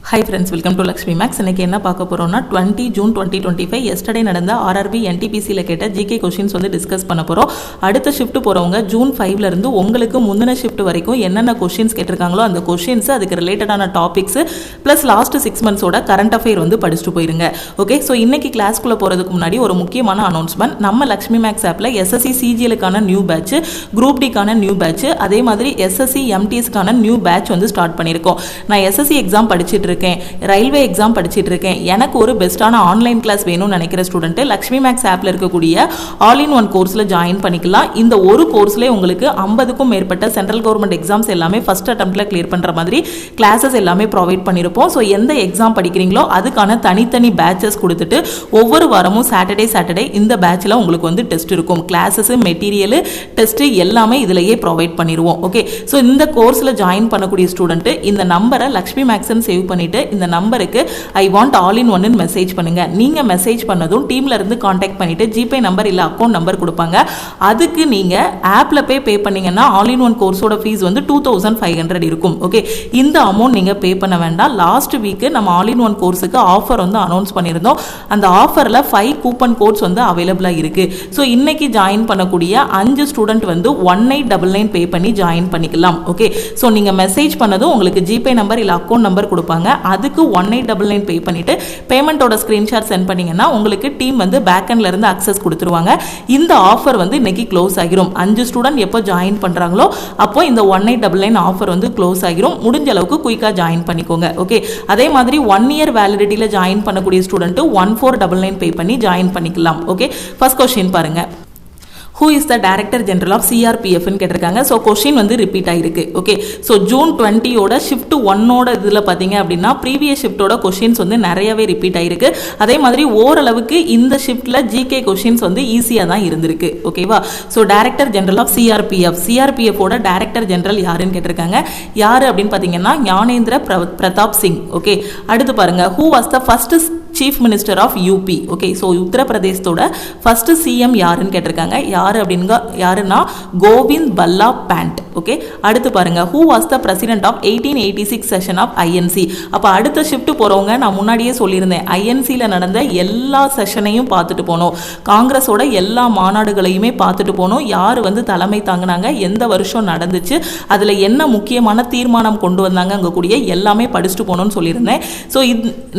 Hi friends, welcome to Lakshmi Max. இன்னைக்கு என்ன பார்க்க போறோம்னா 20 ஜூன் 2025 எஸ்டர்டே நடந்த RRB NTPC ல கேட்ட GK क्वेश्चंस வந்து டிஸ்கஸ் பண்ண போறோம். அடுத்த ஷிஃப்ட் போறவங்க ஜூன் 5 ல இருந்து உங்களுக்கு முந்தின ஷிஃப்ட் வரைக்கும் என்னென்ன क्वेश्चंस கேட்டிருக்காங்களோ அந்த क्वेश्चंस அதுக்கு ரிலேட்டடான டாபிக்ஸ் பிளஸ் லாஸ்ட் 6 மந்த்ஸோட கரண்ட் அஃபேர் வந்து படிச்சுட்டு போயிருங்க. ஓகே, சோ இன்னைக்கு கிளாஸ்க்குள்ள போறதுக்கு முன்னாடி ஒரு முக்கியமான அனௌன்ஸ்மென்ட். நம்ம லக்ஷ்மி மேக்ஸ் ஆப்ல SSC CGL க்கான நியூ பேட்ச், குரூப் டி க்கான நியூ பேட்ச், அதே மாதிரி SSC MTS க்கான நியூ பேட்ச் வந்து ஸ்டார்ட் பண்ணிருக்கோம். நான் SSC எக்ஸாம் படிச்சிட்டு ரயில்வே எக்ஸாம் படிச்சிட்டு இருக்கேன். எனக்கு ஒரு பெஸ்டான ஆன்லைன் கிளாஸ் வேணும்னு நினைக்கிற ஸ்டூடெண்ட் லக்ஷ்மி மேக்ஸ் ஆப்ல இருக்கக்கூடிய ஆல் இன் ஒன் கோர்ஸ்ல ஜாயின் பண்ணிக்கலாம். இந்த ஒரு கோர்ஸ்ல உங்களுக்கு 50க்கும் மேற்பட்ட சென்ட்ரல் கவர்மெண்ட் எக்ஸாம்ஸ் எல்லாமே ஃபர்ஸ்ட் அட்டெம்ப்ட்ல கிளியர் பண்ற மாதிரி கிளாஸஸ் எல்லாமே ப்ரொவைட் பண்ணிருப்போம். ஸோ எந்த எக்ஸாம் படிக்கிறீங்களோ அதுக்கான தனித்தனி பேட்சஸ் கொடுத்துட்டு ஒவ்வொரு வாரமும் சாட்டர்டே இந்த பேட்ச்ல உங்களுக்கு வந்து டெஸ்ட் இருக்கும். கிளாஸஸ், மெட்டீரியல், டெஸ்ட் எல்லாமே இதுலயே ப்ரொவைட் பண்ணிடுவோம். ஓகே, ஸோ இந்த கோர்ஸ்ல ஜாயின் பண்ணக்கூடிய ஸ்டூடெண்ட் இந்த நம்பரை லக்ஷ்மி மேக்ஸ்ன்னு சேவ் பண்ணிட்டு இந்த நம்பருக்கு ஐ வாண்ட் ஆல் இன் ஒன்னு மெசேஜ் பண்ணுங்க. நீங்க மெசேஜ் பண்ணதும் டீம்ல இருந்து கான்டாக்ட் பண்ணிட்டு ஜிபே நம்பர் இல்ல அக்கௌண்ட் நம்பர் கொடுப்பாங்க. அதுக்கு நீங்க ஆப்ல பே பண்ணீங்கன்னா ஆல் இன் ஒன் கோர்ஸோட ஃபீஸ் வந்து 2500 இருக்கும். ஓகே, இந்த அமௌண்ட் நீங்க பே பண்ண வேண்டாம். லாஸ்ட் வீக் நம்ம ஆல் இன் ஒன் கோர்ஸுக்கு ஆஃபர் வந்து அனௌன்ஸ் பண்ணியிருந்தோம். அந்த ஆஃபர்ல 5 கூப்பன் கோட்ஸ் வந்து அவைலபிளா இருக்கு. ஸோ இன்னைக்கு ஜாயின் பண்ணக்கூடிய 5 ஸ்டூடெண்ட் வந்து 1899 பே பண்ணி ஜாயின் பண்ணிக்கலாம். ஓகே, ஸோ நீங்க மெசேஜ் பண்ணதும் உங்களுக்கு ஜிபே நம்பர் இல்ல அக்கௌண்ட் நம்பர் கொடுப்பாங்க. அதுக்கு 1899 பே பண்ணிட்டு பேமெண்டோட ஸ்கிரீன்ஷாட் சென்ட் பண்ணீங்கன்னா உங்களுக்கு டீம் வந்து பேக் எண்ட்ல இருந்து அக்சஸ் கொடுத்துருவாங்க. இந்த ஆஃபர் வந்து இன்னைக்கு க்ளோஸ் ஆகிரும். 5 ஸ்டூடெண்ட் எப்போ ஜாயின் பண்றாங்களோ அப்போ இந்த 1899 ஆஃபர் வந்து க்ளோஸ் ஆகிரும். முடிஞ்ச அளவுக்கு குயிக்கா ஜாயின் பண்ணிக்கோங்க. ஓகே, அதே மாதிரி 1 இயர் வேலிடிட்டியில ஜாயின் பண்ணக்கூடிய ஸ்டூடெண்ட் 1499 பே பண்ணி ஜாயின் பண்ணிக்கலாம். ஓகே, ஃபர்ஸ்ட் क्वेश्चन பாருங்க. Who is the Director General of CRPF ன்னு கேட்டிருக்காங்க. ஸோ கொஸ்டின் வந்து ரிப்பீட் ஆயிருக்கு. ஓகே, ஸோ ஜூன் 20 ஷிஃப்ட் 1 இதில் பார்த்தீங்க அப்படின்னா ப்ரீவியஸ் ஷிஃப்டோட கொஸ்டின்ஸ் வந்து நிறையவே ரிப்பீட் ஆயிருக்கு. அதே மாதிரி ஓரளவுக்கு இந்த ஷிஃப்ட்ல GK கொஸ்டின்ஸ் வந்து ஈஸியாக தான் இருந்திருக்கு. ஓகேவா, so Director General of CRPF ஓட டைரக்டர் ஜெனரல் யாருன்னு கேட்டிருக்காங்க. யாரு அப்படின்னு பார்த்தீங்கன்னா ஞானேந்திர பிரதாப் சிங். ஓகே, அடுத்து பாருங்க. Who was the first chief minister of UP? Okay, so உத்தரப்பிரதேசத்தோட ஃபர்ஸ்ட் சிஎம் யாருன்னு கேட்டிருக்காங்க. யாரு அப்படிங்க யாருன்னா கோவிந்த் பல்லா பேண்ட். ஓகே, அடுத்து பாருங்க. Who was the president of 1886 session of INC? அப்போ அடுத்த ஷிஃப்ட் போறவங்க நான் முன்னாடியே சொல்லியிருந்தேன், INCல நடந்த எல்லா செஷனையும் பார்த்துட்டு போனோம். காங்கிரஸோட எல்லா மாநாடுகளையுமே பார்த்துட்டு போனோம். யார் வந்து தலைமை தாங்கினாங்க, எந்த வருஷம் நடந்துச்சு, அதுல என்ன முக்கியமான தீர்மானம் கொண்டு வந்தாங்க, அங்க கூடிய எல்லாமே படிச்சுட்டு போனோம்னு சொல்லியிருந்தேன். ஸோ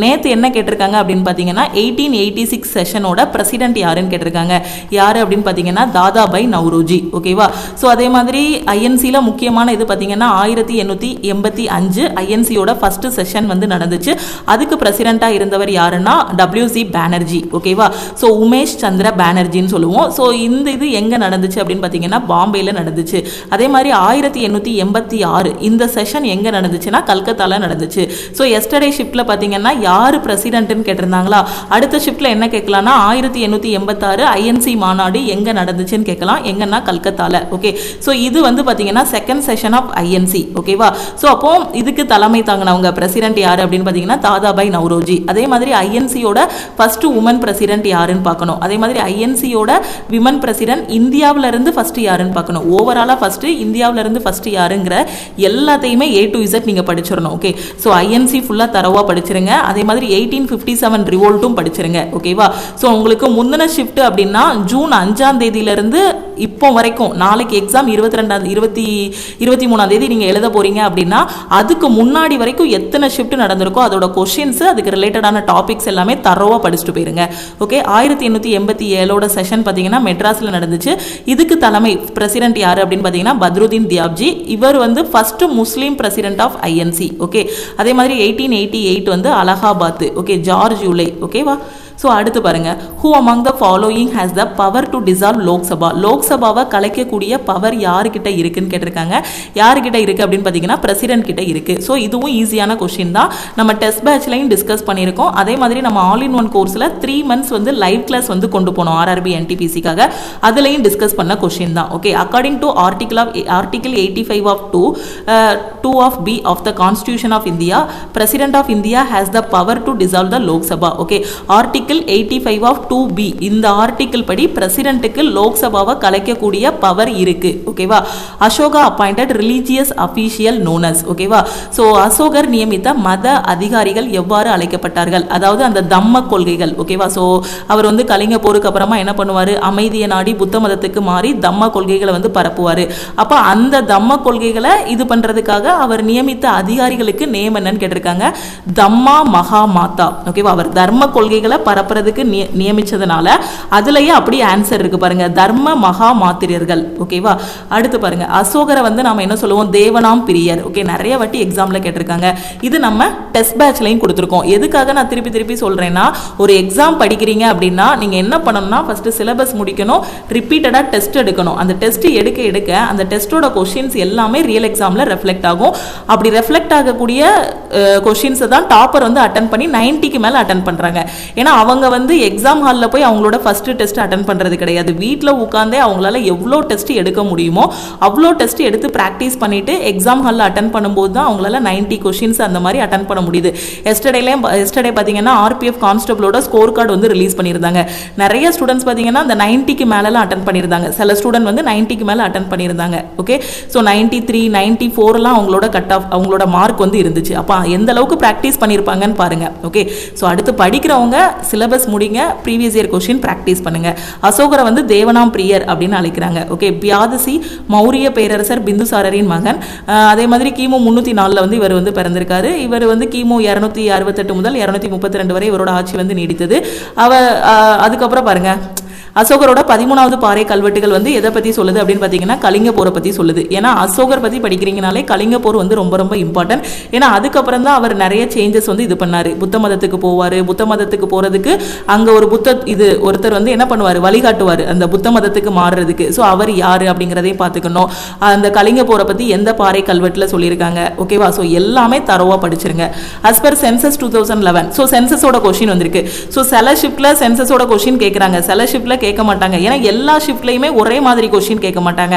நேற்று என்ன கேட்டிருக்காங்க அப்படின்னு பார்த்தீங்கன்னா 1886 செஷனோட பிரசிடென்ட் யாருன்னு கேட்டிருக்காங்க. யாரு அப்படின்னு பார்த்தீங்கன்னா தாதாபாய் நவ்ரோஜி. ஓகேவா, ஸோ அதே மாதிரி ஐஎன்சியில் முக்கியமான இது பார்த்தீங்கன்னா 1885 ஐஎன்சியோட ஃபர்ஸ்ட் செஷன் வந்து நடந்துச்சு. அதுக்கு பிரசிடென்ட்டாக இருந்தவர் யாருன்னா WC பானர்ஜி. ஓகேவா, ஸோ உமேஷ் சந்திர பானர்ஜின்னு சொல்லுவோம். ஸோ இந்த இது எங்கே நடந்துச்சு அப்படின்னு பார்த்தீங்கன்னா பாம்பேயில் நடந்துச்சு. அதே மாதிரி 1886 இந்த செஷன் எங்கே நடந்துச்சுன்னா கல்கத்தாவில் நடந்துச்சு. ஸோ எஸ்டர்டே ஷிஃப்ட்ல பார்த்தீங்கன்னா யார் பிரசிடென்ட்னு கேட்டிருந்தாங்களா. அடுத்த ஷிஃப்ட்ல என்ன கேட்கலாம்னா 1886 INC மாநாடு எங்க நடந்துச்சுன்னு கேட்கலாம். எங்கன்னா கல்கத்தால. ஓகே, ஸோ இது வந்து பாத்தீங்கன்னா செகண்ட் செஷன் ஆஃப் INC. ஓகேவா, ஸோ அப்போ இதுக்கு தலைமை தாங்கினவங்க பிரசிடென்ட் யாரு அப்படின்னு பாத்தீங்கன்னா தாதாபாய் நவ்ரோஜி. அதே மாதிரி INCயோட ஃபர்ஸ்ட் உமன் பிரசிடென்ட் யாருன்னு பார்க்கணும். அதே மாதிரி INCயோட விமன் பிரசிடென்ட் இந்தியாவில இருந்து ஃபர்ஸ்ட் யாருன்னு பார்க்கணும். ஓவராலா ஃபர்ஸ்ட் இந்தியாவில இருந்து ஃபர்ஸ்ட் யாருங்கிற எல்லாத்தையுமே A to Z நீங்க படிச்சிடணும். ஓகே, ஸோ INC ஃபுல்லா தரவா படிச்சிருங்க. அதே மாதிரி 1857 ரிவோல்ட்டும் படிச்சிருங்க. ஓகேவா, ஸோ உங்களுக்கு முந்தின ஷிஃப்ட் அப்படின்னா ஜூன் 5ஆம் தேதியிலிருந்து இப்போ வரைக்கும் நாளைக்கு எக்ஸாம் 23ஆம் தேதி நீங்க எழுத போறீங்க அப்படின்னா அதுக்கு முன்னாடி வரைக்கும் எத்தனை ஷிஃப்ட் நடந்திருக்கோ அதோட கொஸ்டின்ஸ், அதுக்கு ரிலேட்டடான டாபிக்ஸ் எல்லாமே தரவா படிச்சுட்டு போயிருங்க. ஓகே, 1887 செஷன் பார்த்தீங்கன்னா மெட்ராஸ்ல நடந்துச்சு. இதுக்கு தலைமை பிரசிடென்ட் யாரு அப்படின்னு பார்த்தீங்கன்னா பத்ருதீன் தியாப்ஜி. இவர் வந்து first Muslim president of INC. Okay, அதே மாதிரி 1888 வந்து அலகாபாத். Okay, George யூலை. ஓகேவா, ஸோ அடுத்து பாருங்க. Who among the following has the power to dissolve Lok Sabha? லோக்சபாவை கலைக்கக்கூடிய பவர் யாருக்கிட்ட இருக்குன்னு கேட்டிருக்காங்க. யாருக்கிட்ட இருக்கு அப்படின்னு பார்த்தீங்கன்னா பிரசிடென்ட் கிட்ட இருக்கு. ஸோ இதுவும் ஈஸியான கொஸ்டின் தான். நம்ம டெஸ்ட் பேட்ச்லையும் டிஸ்கஸ் பண்ணியிருக்கோம். அதே மாதிரி நம்ம ஆல் இன் ஒன் கோர்ஸில் 3 months வந்து லைவ் கிளாஸ் வந்து கொண்டு போனோம் RRB NTPCக்காக. அதுலையும் டிஸ்கஸ் பண்ண கொஸ்டின் தான். Okay, according to article 85 of 2 of B of the Constitution of India, President of India has the power to dissolve the Lok Sabha. Okay, Article article 85 of 2B இந்த article படி பிரசிடென்ட்டுக்கு லோக்சபாவை கலைக்கக்கூடிய power இருக்கு. ஓகேவா. Ashoka appointed religious official known as. ஓகேவா. So அசோகர் நியமித்த மத அதிகாரிகள் எவ்வாறு அழைக்கப்பட்டார்கள், அதாவது அந்த தம்ம கொள்கைகள். ஓகேவா. ஸோ அவர் வந்து கலிங்க போருக்கு அப்புறமா என்ன பண்ணுவார், அமைதியை நாடி புத்த மதத்துக்கு மாறி தம்ம கொள்கைகளை வந்து பரப்புவார். அப்போ அந்த தம்ம கொள்கைகளை இது பண்றதுக்காக அவர் நியமித்த அதிகாரிகளுக்கு நேம் என்னன்னு கேட்டிருக்காங்க, தம்மா மகா மாதா. ஓகேவா. அவர் தர்ம கொள்கைகளை பரப்புறதுக்கு நியமிச்சதுனால அதுலயே அப்படியே ஆன்சர் இருக்கு பாருங்க, தர்ம மகா மாத்திரியர்கள். ஓகேவா. அடுத்து பாருங்க, அசோகரை வந்து நாம என்ன சொல்லுவோம், தேவனாம் பிரியர். ஓகே, நிறைய வாட்டி எக்ஸாம்ல கேட்டிருக்காங்க. இது நம்ம டெஸ்ட் பேட்ச்லையும் கொடுத்துருக்கோம். எதுக்காக நான் திருப்பி திருப்பி சொல்றேன்னா, ஒரு எக்ஸாம் படிக்கிறீங்க அப்படின்னா நீங்க என்ன பண்ணணும்னா ஃபர்ஸ்ட் சிலபஸ் முடிக்கணும், ரிப்பீட்டடா டெஸ்ட் எடுக்கணும். அந்த டெஸ்ட் எடுக்க எடுக்க அந்த டெஸ்டோட கொஸ்டின்ஸ் எல்லாமே ரியல் எக்ஸாம்ல ரெஃப்ளெக்ட் ஆகும். அப்படி ரெஃப்ளெக்ட் ஆகக்கூடிய கொஸ்டின்ஸ் தான் டாப்பர் வந்து அட்டன் பண்ணி 90க்கு மேல அட்டன் பண்றாங்க. ஏன்னா அவங்க வந்து எக்ஸாம் ஹாலில் போய் அவங்களோட ஃபர்ஸ்ட் டெஸ்ட் அட்டன் பண்றது கிடையாது. வீட்டில் உட்காந்தே அவங்களால எவ்வளோ டெஸ்ட் எடுக்க முடியுமோ அவ்வளோ டெஸ்ட் எடுத்து ப்ராக்டிஸ் பண்ணிட்டு எக்ஸாம் ஹாலில் அட்டன் பண்ணும்போது தான் அவங்களால 90 கொஸ்டின்ஸ் அந்த மாதிரி அட்டன் பண்ண முடியுது. எஸ்டர்டே பார்த்தீங்கன்னா ஆர்பிஎஃப் கான்ஸ்டபிளோட ஸ்கோர் கார்டு வந்து ரிலீஸ் பண்ணியிருந்தாங்க. நிறைய ஸ்டூடெண்ட்ஸ் பார்த்தீங்கன்னா அந்த 90க்கு மேலலாம் அட்டன் பண்ணியிருந்தாங்க. சில ஸ்டூடெண்ட் வந்து 90க்கு மேலே அட்டன் பண்ணியிருந்தாங்க. ஓகே, ஸோ 93, 94லாம் அவங்களோட கட் ஆஃப் அவங்களோட மார்க் வந்து இருந்துச்சு. அப்போ எந்த அளவுக்கு ப்ராக்டிஸ் பண்ணியிருப்பாங்கன்னு பாருங்க. ஓகே, ஸோ அடுத்து படிக்கிறவங்க சிலபஸ் முடிங்க, ப்ரீவியஸ் இயர் கொஸ்டின் ப்ராக்டிஸ் பண்ணுங்க. அசோகரை வந்து தேவனாம் பிரியர் அப்படின்னு அழைக்கிறாங்க. ஓகே, பியாதசி மௌரிய பேரரசர் பிந்துசாரரின் மகன். அதே மாதிரி கிமு 304 வந்து இவர் வந்து பிறந்திருக்காரு. இவர் வந்து கிமு 268 முதல் 232 வரை இவரோட ஆட்சி வந்து நீடித்தது. அதுக்கப்புறம் பாருங்க, அசோகரோட 13வது பாறை கல்வெட்டுகள் வந்து எதை பற்றி சொல்லுது அப்படின்னு பார்த்தீங்கன்னா கலிங்க போரை பற்றி சொல்லுது. ஏன்னா அசோகர் பற்றி படிக்கிறீங்கனாலே கலிங்க போர் வந்து ரொம்ப ரொம்ப இம்பார்ட்டன்ட். ஏன்னா அதுக்கப்புறம் தான் அவர் நிறைய சேஞ்சஸ் வந்து இது பண்ணார். புத்த மதத்துக்கு போவார். புத்த மதத்துக்கு போகிறதுக்கு அங்கே ஒரு ஒருத்தர் வந்து என்ன பண்ணுவார், வழிகாட்டுவார் அந்த புத்த மதத்துக்கு மாறுறதுக்கு. ஸோ அவர் யார் அப்படிங்கிறதையும் பார்த்துக்கணும். அந்த கலிங்க போரை பற்றி எந்த பாறை கல்வெட்டில் சொல்லியிருக்காங்க. ஓகேவா. ஸோ எல்லாமே தரவாக படிச்சிருங்க. As per census 2011. ஸோ சென்சஸோட கொஸ்டின் வந்திருக்கு. ஸோ சில ஷிஃப்டில் சென்சஸோட கொஸ்டின் கேட்குறாங்க, சில ஷிஃப்டில் கேட்க மாட்டாங்க. ஏன்னா எல்லா ஷிஃப்ட்லயுமே ஒரே மாதிரி கொஸ்டின் கேட்க மாட்டாங்க.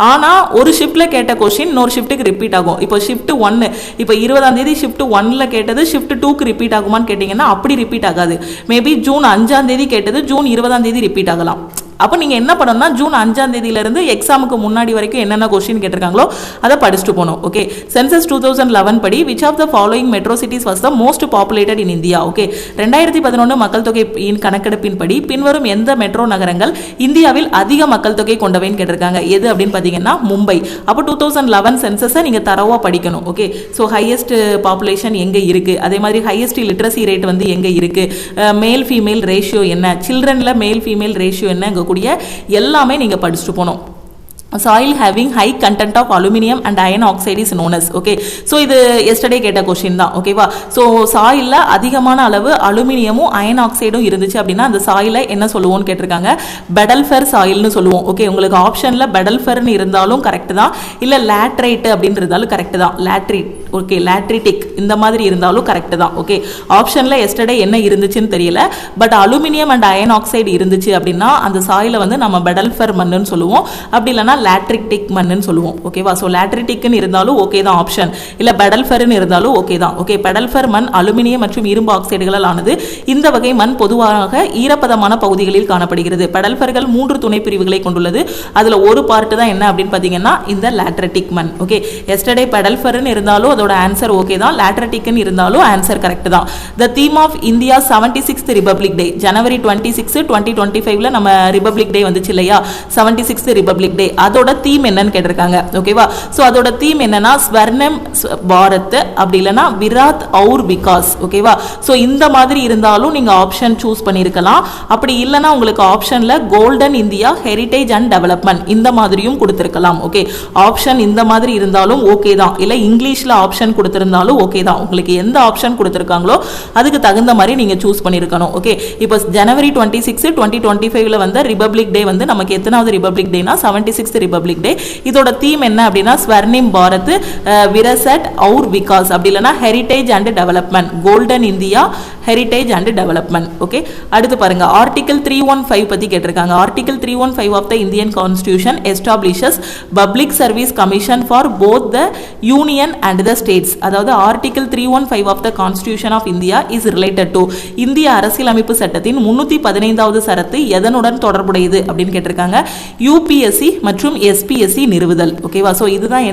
ஆனா ஒரு ஷிஃப்ட்ல கேட்ட கொஸ்டின் இன்னொரு ஷிஃப்ட்டுக்கு ரிப்பீட் ஆகும். இப்போ ஷிஃப்ட் 1 இப்போ 20ஆம் தேதி ஷிஃப்ட் 1ல கேட்டது ஷிஃப்ட் 2க்கு ரிப்பீட் ஆகுமான்னு கேட்டீங்கன்னா அப்படி ரிப்பீட் ஆகாது. மேபி ஜூன் 5ஆம் தேதி கேட்டது ஜூன் 20ஆம் தேதி ரிப்பீட் ஆகலாம். அப்போ நீங்கள் என்ன பண்ணணும்னா ஜூன் 5ஆம் தேதியிலிருந்து எக்ஸாமுக்கு முன்னாடி வரைக்கும் என்னென்ன கொஸ்டின் கேட்டிருக்காங்களோ அதை படிச்சுட்டு போகணும். ஓகே, சென்சஸ் 2011 படி which of the following metro cities was the most populated in India. Okay, 2011 மக்கள் தொகை கணக்கெடுப்பின் படி பின்வரும் எந்த மெட்ரோ நகரங்கள் இந்தியாவில் அதிக மக்கள் தொகை கொண்டவைன்னு கேட்டிருக்காங்க. எது அப்படின்னு பார்த்தீங்கன்னா மும்பை. அப்போ 2011 சென்சஸை நீங்கள் தரவாக படிக்கணும். ஓகே, ஸோ ஹையஸ்ட் பாப்புலேஷன் எங்கே இருக்குது, அதே மாதிரி ஹையஸ்ட் லிட்ரஸி ரேட் வந்து எங்கே இருக்குது, மேல் ஃபீமேல் ரேஷியோ என்ன, சில்ட்ரனில் மேல் ஃபீமேல் ரேஷியோ என்ன, எல்லாமே நீங்க படிச்சுட்டு போகணும். soil having high content of aluminum and iron oxide is known as. okay, so இது yesterday கேட்ட கொஸ்டின் தான். ஓகேவா. ஸோ சாயில்ல அதிகமான அளவு அலுமினியமும் அயன் ஆக்சைடும் இருந்துச்சு அப்படின்னா அந்த சாயில என்ன சொல்லுவோம்னு கேட்டிருக்காங்க, பெடல்ஃபர் சாயில்னு சொல்லுவோம். ஓகே, உங்களுக்கு ஆப்ஷன்ல பெடல்ஃபர்னு இருந்தாலும் கரெக்ட் தான், இல்ல லேட்ரைட் அப்படின்னு இருந்தாலும் கரெக்ட் தான். லேட்ரிட், ஓகே, லேட்ரிட்டிக் இந்த மாதிரி இருந்தாலும் கரெக்ட் தான். ஓகே, ஆப்ஷன்ல yesterday என்ன இருந்துச்சுன்னு தெரியல, but aluminium and iron oxide இருந்துச்சு அப்படின்னா அந்த சாயில வந்து நம்ம பெடல்ஃபர் மண்ணுன்னு சொல்லுவோம். அப்படி இல்லைன்னா லேட்ரிட்டிக் மண்ணுன்னு சொல்லுவோம். ஓகேவா. ஸோ லேட்ரிட்டிக்னு இருந்தாலும் ஓகே தான் ஆப்ஷன், இல்லை பெடல்ஃபர்னு இருந்தாலும் ஓகே தான். ஓகே, பெடல்ஃபர் மண் அலுமினியம் மற்றும் இரும்பு ஆக்சைடுகளால் ஆனது. இந்த வகை மண் பொதுவாக ஈரப்பதமான பகுதிகளில் காணப்படுகிறது. பெடல்ஃபர்கள் 3 துணை பிரிவுகளை கொண்டுள்ளது. அதில் ஒரு பார்ட் தான் என்ன அப்படின்னு பார்த்தீங்கன்னா இந்த லேட்ரிட்டிக் மண். ஓகே, எஸ்டர்டே பெடல்ஃபர்னு இருந்தாலும் அதோட ஆன்சர் ஓகே தான், லேட்ரிட்டிக்னு இருந்தாலும் ஆன்சர் கரெக்ட் தான். The theme of India 76th republic day, January 26, 2025 நம்ம ரிபப்ளிக் டே வந்துச்சு இல்லையா, 76th ரிபப்ளிக் டே. அதோட தீம் என்னன்னு கேட்டிருக்காங்க. ஓகேவா. சோ அதோட தீம் என்னன்னா ஸ்வர்ணம் பாரத், அப்படி இல்லைன்னா விராத் அவுர் விகாஸ். ஓகேவா. சோ இந்த மாதிரி இருந்தாலும் நீங்க ஆப்ஷன் சூஸ் பண்ணிருக்கலாம். அப்படி இல்லைன்னா உங்களுக்கு ஆப்ஷன்ல golden India heritage and development இந்த மாதிரியும் கொடுத்திருக்கலாம். ஓகே, ஆப்ஷன் இந்த மாதிரி இருந்தாலும் ஓகே தான், இல்ல இங்கிலீஷ்ல ஆப்ஷன் கொடுத்திருந்தாலும் ஓகே தான். உங்களுக்கு எந்த ஆப்ஷன் கொடுத்திருக்காங்களோ அதுக்கு தகுந்த மாதிரி நீங்க சூஸ் பண்ணிருக்கணும். ஓகே, இப்போ ஜனவரி 26, 2025 வந்த ரிபப்ளிக் டே வந்து நமக்கு எத்தனாவது ரிபப்ளிக் டேனா 76th ரிபப்ளிக் டே. இதோட தீம் என்ன அப்படின்னா ஸ்வர்ணிம் பாரத், விரசட் அவுர் விகாஸ், அப்படி இல்லைன்னா heritage and development, golden India heritage and development. Okay, அடுத்து பாருங்க ஆர்டிகல் 315 பத்தி கேட்டிருக்காங்க. Article 315 of the Indian constitution establishes public service commission for both the union and the the states, அதாவது article 315 of the Constitution of India is related to, இந்திய அரசியலமைப்பு சட்டத்தின் 315வது சரத்து எதனுடன் தொடர்புடையது அப்படின்னு கேட்டிருக்காங்க. யூபிஎஸ்சி மற்றும் எஸ்பிஎஸ்சி நிறுவுதல். ஓகேவா? ஸோ இதுதான்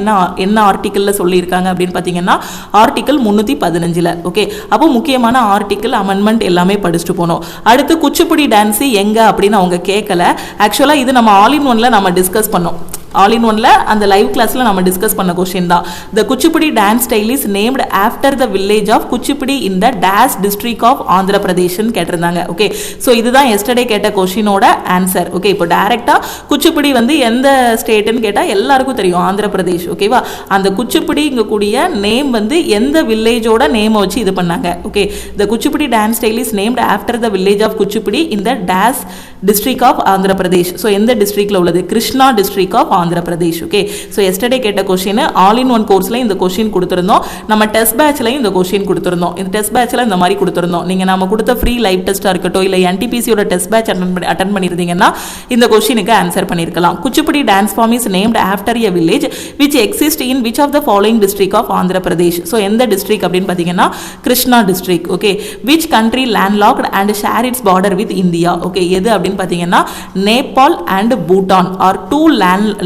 என்ன ஆர்டிக்கல்ல சொல்லியிருக்காங்க அப்படின்னு பார்த்தீங்கன்னா ஆர்டிகல் 315. ஓகே, அப்போ முக்கியமான ஆர்டிக்கல் அமெண்ட்மெண்ட் எல்லாமே படிச்சுட்டு போனோம். அடுத்து குச்சிப்புடி டான்ஸ் எங்க அப்படின்னு அவங்க கேட்கல. ஆக்சுவலா இது நம்ம ஆல் இன் ஒன்ல நம்ம டிஸ்கஸ் பண்ணோம். ஆல் இன் ஒன்ல அந்த லைவ் கிளாஸ்ல நம்ம டிஸ்கஸ் பண்ண கொஸ்டின் தான். The Kuchipudi dance style is named after the village of Kuchipudi in the days district of Andhra பிரதேஷ்னு கேட்டிருந்தாங்க. ஓகே, ஸோ இதுதான் எஸ்டர்டே கேட்ட கொஸ்டினோட ஆன்சர். ஓகே, இப்போ டைரக்டா குச்சிப்புடி வந்து எந்த ஸ்டேட்னு கேட்டா எல்லாருக்கும் தெரியும், ஆந்திர பிரதேஷ். ஓகேவா? அந்த குச்சிப்புடிங்க கூடிய நேம் வந்து எந்த வில்லேஜோட நேம் வச்சு இது பண்ணாங்க. Okay, the Kuchipudi dance style is named after the village of Kuchipudi in the days district of Andhra Pradesh. So எந்த டிஸ்ட்ரிக்ட்ல உள்ளது? Krishna district of Andhra Pradesh. Okay, so yesterday கேட்ட கொஸ்டின் ஆல் இன் ஒன் கோர்ஸ்ல இந்த கொஸ்டின் கொடுத்திருந்தோம். நம்ம டெஸ்ட் பேட்ச்ல இந்த கொஸ்டின் கொடுத்திருந்தோம். இந்த டெஸ்ட் பேட்ச்ல இந்த மாதிரி கொடுத்திருந்தோம். நீங்க நாம கொடுத்த ஃப்ரீ லைவ் டெஸ்டா இருக்கட்டும், இல்ல என்டிபிசியோட டெஸ்ட் பேட்ச் அட்டன் பண்ணிருந்தீங்கன்னா இந்த கொஸ்டினுக்கு ஆன்சர் பண்ணிருக்கலாம். Kuchipudi dance form is named after a village which exist in which of the following district of Andhra Pradesh. So எந்த டிஸ்ட்ரிக்ட் அப்படின்னு பார்த்தீங்கன்னா Krishna district. Okay, which country landlocked and share its border with India. Okay, எது அப்படின்னு பார்த்தீங்கன்னா Nepal and Bhutan are two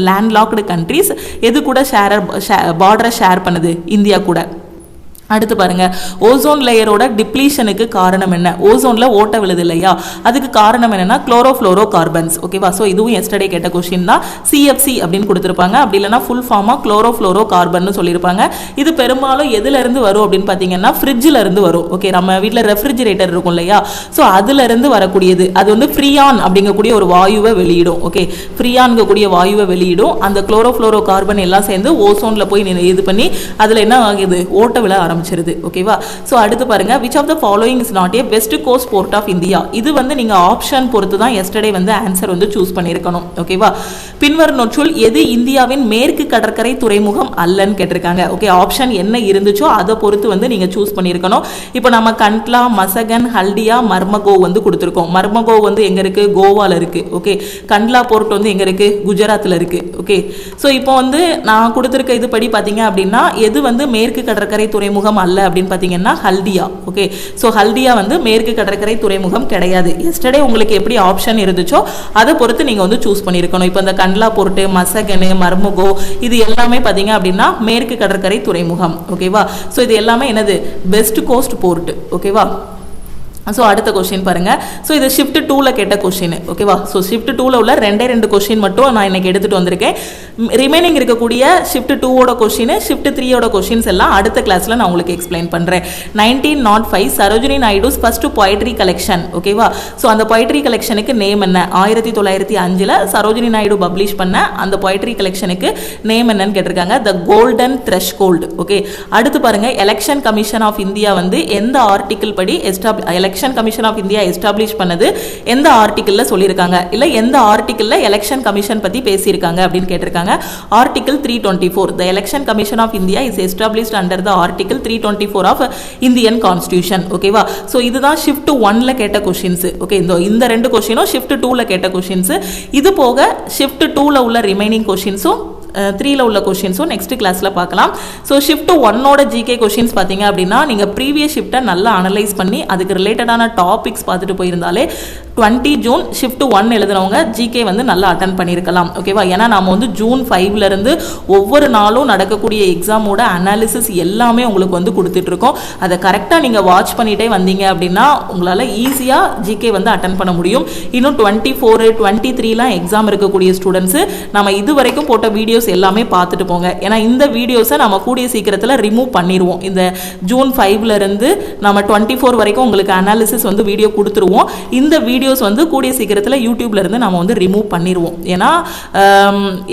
landlocked countries. எது கூட பார்டரை share பண்ணுது? India கூட. அடுத்து பாருங்க, ஓசோன் லேயரோட டிப்ளீஷனுக்கு காரணம் என்ன? ஓசோன்ல ஓட்ட விழுது இல்லையா, அதுக்கு காரணம் என்னன்னா குளோரோஃப்ளோரோ கார்பன்ஸ். ஓகேவா? ஸோ இதுவும் எஸ்டர்டே கேட்ட கொஸ்டின் தான். சிஎஃப்சி அப்படின்னு கொடுத்துருப்பாங்க, அப்படி இல்லைன்னா ஃபுல் ஃபார்மா குளோரோஃப்ளோரோ கார்பன் சொல்லியிருப்பாங்க. இது பெரும்பாலும் எதுல இருந்து வரும் அப்படின்னு பார்த்தீங்கன்னா ஃப்ரிட்ஜில் இருந்து வரும். ஓகே, நம்ம வீட்டில் ரெஃப்ரிஜிரேட்டர் இருக்கும் இல்லையா, ஸோ அதுல இருந்து வரக்கூடியது. அது வந்து ஃப்ரீயான் அப்படிங்கக்கூடிய ஒரு வாயுவை வெளியிடும். ஓகே, ஃப்ரீயான்கக்கூடிய வாயுவை வெளியிடும். அந்த குளோரோஃப்ளோரோ கார்பன் எல்லாம் சேர்ந்து ஓசோன்ல போய் இது பண்ணி அதுல என்ன ஆகுது? ஓட்ட விழ ஆரம்பிச்சிருது. ஓகேவா? சோ அடுத்து பாருங்க, which of the following is not a west coast port of India. இது வந்து நீங்க ஆப்ஷன் பொறுத்து தான் எஸ்டர்டே வந்து ஆன்சர் வந்து சூஸ் பண்ணியிருக்கணும். ஓகேவா? பின்வருவனவற்றுள் எது இந்தியாவின் மேற்கு கடற்கரை துறைமுகம் அல்லன்னு கேட்டிருக்காங்க. ஓகே, ஆப்ஷன் என்ன இருந்துச்சோ அதை பொறுத்து வந்து நீங்க சூஸ் பண்ணியிருக்கணும். இப்போ நம்ம கண்ட்லா, மசகன், ஹல்டியா, மர்மகோ வந்து கொடுத்துருக்கோம். மர்மகோ வந்து எங்க இருக்கு? கோவால இருக்கு. ஓகே, கண்ட்லா போர்ட் வந்து எங்க இருக்கு? குஜராத்ல இருக்கு. ஓகே, ஸோ இப்போ வந்து நான் கொடுத்துருக்க இது படி பார்த்தீங்க அப்படின்னா எது வந்து மேற்கு கடற்கரை துறைமுகம் அல்ல அப்படின்னு பார்த்தீங்கன்னா ஹல்டியா. ஓகே, ஸோ ஹல்டியா வந்து மேற்கு கடற்கரை துறைமுகம் கிடையாது. எஸ்டர்டே உங்களுக்கு எப்படி ஆப்ஷன் இருந்துச்சோ அதை பொறுத்து நீங்க வந்து சூஸ் பண்ணியிருக்கணும். இப்போ இந்த கண்ட்லா போர்ட், மசகனு, மர்மகோ இது எல்லாமே பார்த்தீங்க அப்படின்னா மேற்கு கடற்கரை துறைமுகம். ஓகேவா? ஸோ இது எல்லாமே என்னது? West coast port. ஓகேவா? ஸோ அடுத்த கொஸ்டின் பாருங்க. ஸோ இது ஷிஃப்ட் 2ல கேட்ட கொஸ்டின். ஓகேவா? ஸோ ஷிஃப்ட் 2ல உள்ள ரெண்டு கொஸ்டின் மட்டும் நான் இன்னைக்கு எடுத்துட்டு வந்திருக்கேன். ரிமைனிங் இருக்கக்கூடிய ஷிஃப்ட் 2ஓட கொஸ்டின், ஷிஃப்ட் 3ஓட கொஸ்டின்ஸ் எல்லாம் அடுத்த கிளாஸ்ல நான் உங்களுக்கு எக்ஸ்பிளைன் பண்றேன். 1905 Sarojini Naidus first poetry collection. ஓகேவா? ஸோ அந்த பொயட்ரி கலெக்ஷனுக்கு நேம் என்ன? 1905ல் சரோஜினி நாயுடு பப்ளிஷ் பண்ண அந்த பொயட்ரி கலெக்ஷனுக்கு நேம் என்னன்னு கேட்டிருக்காங்க. The golden threshold. ஓகே, அடுத்து பாருங்க, எலெக்ஷன் கமிஷன் ஆஃப் இந்தியா வந்து எந்த ஆர்டிகிள் படி election commission of India establish பண்ணது எந்த ஆர்டிகிள்ல சொல்லியிருக்காங்க, இல்ல எந்த ஆர்டிகிள்ல எலெக்ஷன் கமிஷன் பத்தி பேசியிருக்காங்க அப்படின்னு கேட்டிருக்காங்க. Article 324. The Election Commission of India is established under the Article 324 of Indian Constitution. ஓகேவா? ஸோ இதுதான் ஷிஃப்ட் 1ல கேட்ட கொஸ்டின்ஸ். ஓகே, இந்த ரெண்டு கொஸ்டினும் ஷிஃப்ட் 2ல கேட்ட கொஸ்டின்ஸ். இது போக ஷிஃப்ட் 2ல உள்ள ரிமைனிங் கொஸ்டின்ஸும் 3ல உள்ள கொஸ்டின்ஸும் நெக்ஸ்ட் கிளாஸ்ல பார்க்கலாம். ஸோ ஷிஃப்ட் 1ஓட ஜிகே கொஸ்டின்ஸ் பார்த்தீங்க அப்படின்னா நீங்க ப்ரீவியஸ் ஷிஃப்ட்டை நல்லா அனலைஸ் பண்ணி அதுக்கு ரிலேட்டடான டாபிக்ஸ் பார்த்துட்டு போயிருந்தாலே 20 ஜூன் ஷிஃப்ட் 1 எழுதுனவங்க ஜிகே வந்து நல்லா அட்டன் பண்ணியிருக்கலாம். ஓகேவா? ஏன்னா நாம வந்து ஜூன் 5ல இருந்து ஒவ்வொரு நாளும் நடக்கக்கூடிய எக்ஸாமோட அனாலிசிஸ் எல்லாமே உங்களுக்கு வந்து கொடுத்துட்டு இருக்கோம். அதை கரெக்டாக நீங்க வாட்ச் பண்ணிட்டே வந்தீங்க அப்படின்னா உங்களால ஈஸியா ஜிகே வந்து அட்டன் பண்ண முடியும். இன்னும் 24, 23லாம் எக்ஸாம் இருக்கக்கூடிய ஸ்டூடெண்ட்ஸ் நம்ம இது வரைக்கும் போட்ட வீடியோஸ் எல்லாமே பார்த்துட்டு போங்க. ஏன்னா இந்த வீடியோஸை நம்ம கூடிய சீக்கிரத்தில் ரிமூவ் பண்ணிடுவோம். இந்த ஜூன் 5ல இருந்து நம்ம 24 வரைக்கும் உங்களுக்கு அனாலிசிஸ் வந்து வீடியோ கொடுத்துருவோம். இந்த வீடியோஸ் வந்து கூடிய சீக்கிரத்தில் யூடியூப்ல இருந்து நம்ம வந்து ரிமூவ் பண்ணிடுவோம். ஏன்னா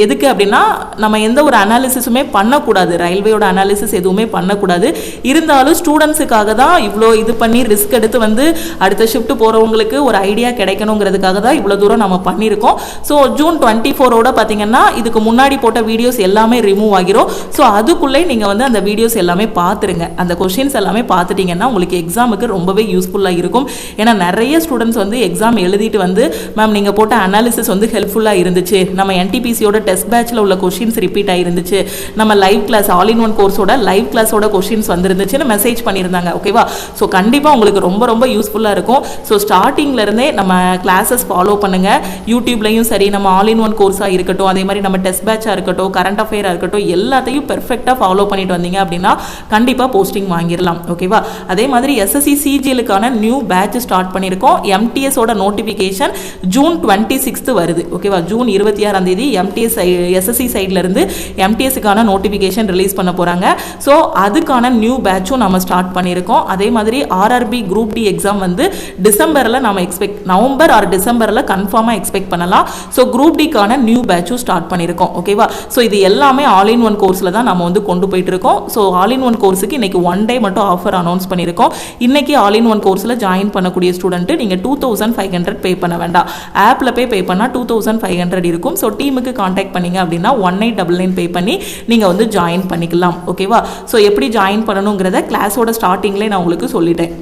எதுக்கு அப்படின்னா நம்ம எந்த ஒரு அனாலிசிஸுமே பண்ணக்கூடாது, ரயில்வேயோட அனாலிசிஸ் எதுவுமே பண்ணக்கூடாது. இருந்தாலும் ஸ்டூடெண்ட்ஸுக்காக தான் இவ்வளோ இது பண்ணி ரிஸ்க் எடுத்து வந்து அடுத்த ஷிஃப்ட் போகிறவங்களுக்கு ஒரு ஐடியா கிடைக்கணுங்கிறதுக்காக தான் இவ்வளோ தூரம் நம்ம பண்ணியிருக்கோம். ஸோ ஜூன் 24ஓட பார்த்தீங்கன்னா இதுக்கு முன்னாடி போட்ட வீடியோஸ் எல்லாமே ரிமூவ் ஆகிரும். ஸோ அதுக்குள்ளே நீங்கள் வந்து அந்த வீடியோஸ் எல்லாமே பார்த்துருங்க. அந்த கொஸ்டின்ஸ் எல்லாமே பார்த்துட்டீங்கன்னா உங்களுக்கு எக்ஸாமுக்கு ரொம்பவே யூஸ்ஃபுல்லாக இருக்கும். ஏன்னா நிறைய ஸ்டூடெண்ட்ஸ் வந்து எக்ஸாம் எக்ஸாம் எழுதிட்டு வந்து மேம் நீங்கள் போட்ட அனாலிசிஸ் வந்து ஹெல்ப்ஃபுல்லாக இருந்துச்சு, நம்ம என்டிபிசியோட டெஸ்ட் பேட்சில் உள்ள கொஷின்ஸ் ரிப்பீட் ஆகிருந்துச்சு, நம்ம live class all in one கோர்ஸோட லைவ் கிளாஸோட கொஷின்ஸ் வந்துருந்துச்சுன்னு மெசேஜ் பண்ணியிருந்தாங்க. ஓகேவா? ஸோ கண்டிப்பாக உங்களுக்கு ரொம்ப ரொம்ப யூஸ்ஃபுல்லாக இருக்கும். ஸோ ஸ்டார்டிங்லேருந்தே நம்ம கிளாஸஸ் ஃபாலோ பண்ணுங்கள். யூடியூப்லையும் சரி, நம்ம ஆல் இன் ஒன் கோர்ஸாக இருக்கட்டும், அதே மாதிரி நம்ம டெஸ்ட் பேட்சாக இருக்கட்டும், கரண்ட் அஃபேராக இருக்கட்டும், எல்லாத்தையும் பெர்ஃபெக்டாக ஃபாலோ பண்ணிட்டு வந்தீங்க அப்படின்னா கண்டிப்பாக போஸ்டிங் வாங்கிடலாம். ஓகேவா? அதே மாதிரி எஸ்எஸ்சி சிஜிஎலுக்கான நியூ பேட்ச் ஸ்டார்ட் பண்ணியிருக்கோம். எம்டிஎஸோட நோட்டிஃபிகேஷன் ஜூன் 26 வருது. ஓகேவா? ஜூன் 26ஆம் தேதி எம்டிஎஸ் எஸ்எஸ்சி சைட்லேருந்து எம்டிஎஸ்க்கான நோட்டிஃபிகேஷன் ரிலீஸ் பண்ண போகிறாங்க. ஸோ அதுக்கான நியூ பேட்சும் நம்ம ஸ்டார்ட் பண்ணியிருக்கோம். அதே மாதிரி ஆர்ஆர்பி குரூப் டி எக்ஸாம் வந்து டிசம்பரில் நம்ம நவம்பர் ஆர் டிசம்பரில் கன்ஃபார்மாக எக்ஸ்பெக்ட் பண்ணலாம். ஸோ குரூப் டிக்கான நியூ பேட்சும் ஸ்டார்ட் பண்ணியிருக்கோம். ஓகேவா? ஸோ இது எல்லாமே ஆல் இன் ஒன் கோர்ஸில் தான் நம்ம வந்து கொண்டு போயிட்டு இருக்கோம். ஸோ ஆல் இன் ஒன் கோர்ஸுக்கு இன்னைக்கு 1 டே மட்டும் ஆஃபர் அனௌன்ஸ் பண்ணியிருக்கோம். இன்னைக்கு ஆல் இன் ஒன் கோர்ஸில் ஜாயின் பண்ணக்கூடிய ஸ்டூடெண்ட்டு நீங்கள் 2500 பே பண்ண வேண்டாம். ஆப்பில் பே பண்ணால் 2500 இருக்கும். ஸோ டீமுக்கு காண்டாக்ட் பண்ணிங்க அப்படின்னா 1899 பே பண்ணி நீங்கள் வந்து ஜாயின் பண்ணிக்கலாம். ஓகேவா? ஸோ எப்படி ஜாயின் பண்ணணுங்கிறத கிளாஸோட ஸ்டார்டிங்லேயே நான் உங்களுக்கு சொல்லிட்டேன்.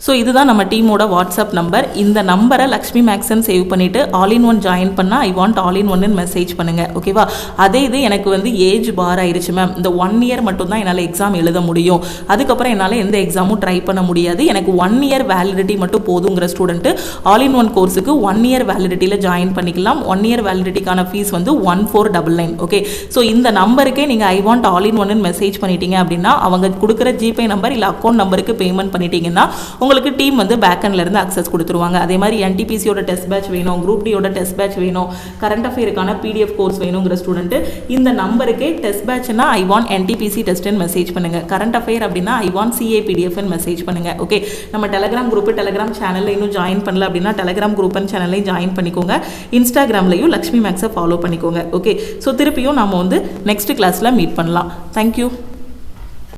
ஸோ இதுதான் நம்ம டீமோட வாட்ஸ்அப் நம்பர். இந்த நம்பரை லக்ஷ்மி மேக்ஸன் சேவ் பண்ணிவிட்டு ஆல் இன் ஒன் ஜாயின் பண்ணால் ஐ வாண்ட் ஆல் இன் ஒன்னு மெசேஜ் பண்ணுங்கள். ஓகேவா? அதே இது எனக்கு வந்து ஏஜ் பார் ஆயிடுச்சு மேம், இந்த 1 இயர் மட்டும் தான் என்னால் எக்ஸாம் எழுத முடியும், அதுக்கப்புறம் என்னால் எந்த எக்ஸாமும் ட்ரை பண்ண முடியாது, எனக்கு 1 இயர் வேலிடிட்டி மட்டும் போதுங்கிற ஸ்டூடெண்ட்டு ஆல் இன் ஒன் கோர்ஸுக்கு 1 இயர் வேலிடிட்டியில் ஜாயின் பண்ணிக்கலாம். 1 இயர் வேலிடிட்டிக்கான ஃபீஸ் வந்து 1499. ஓகே? ஸோ இந்த நம்பருக்கே நீங்கள் ஐ வாண்ட் ஆல் இன் ஒன்னு மெசேஜ் பண்ணிட்டீங்க அப்படின்னா அவங்க கொடுக்குற ஜிபே நம்பர் இல்லை அக்கௌண்ட் நம்பருக்கு பேமெண்ட் பண்ணிட்டீங்கன்னா உங்களுக்கு டீம் வந்து பேக்கெண்ட்ல இருந்து அக்சஸ் கொடுத்துருவாங்க. அதே மாதிரி என்டிபிசியோட டெஸ்ட் பேட்ச் வேணும், குரூப் டியோட டெஸ்ட் பேட்ச் வேணும், கரண்ட் அஃபேருக்கான பிடிஎஃப் கோர்ஸ் வேணுங்கிற ஸ்டூடெண்ட் இந்த நம்பருக்கே டெஸ்ட் பேட்ச்னா ஐ வாண்ட் என்டிபிசி டெஸ்ட்னு மெசேஜ் பண்ணுங்க, கரண்ட் அஃபேர் அப்படின்னா ஐ வாண்ட் சிஏ பிடிஎஃப்னு மெசேஜ் பண்ணுங்க. ஓகே? நம்ம டெலகிராம் குரூப் டெலகிராம் சேனல்ல இன்னும் ஜாயின் பண்ணல அப்படின்னா டெலகிராம் குரூப் அண்ட் சேனல்லையும் ஜாயின் பண்ணிக்கோங்க. இன்ஸ்டாகிராம்லையும் லக்ஷ்மி மேக்ஸை ஃபாலோ பண்ணிக்கோங்க. ஓகே? ஸோ திருப்பியும் நம்ம வந்து நெக்ஸ்ட் கிளாஸ்ல மீட் பண்ணலாம். தேங்க்யூ.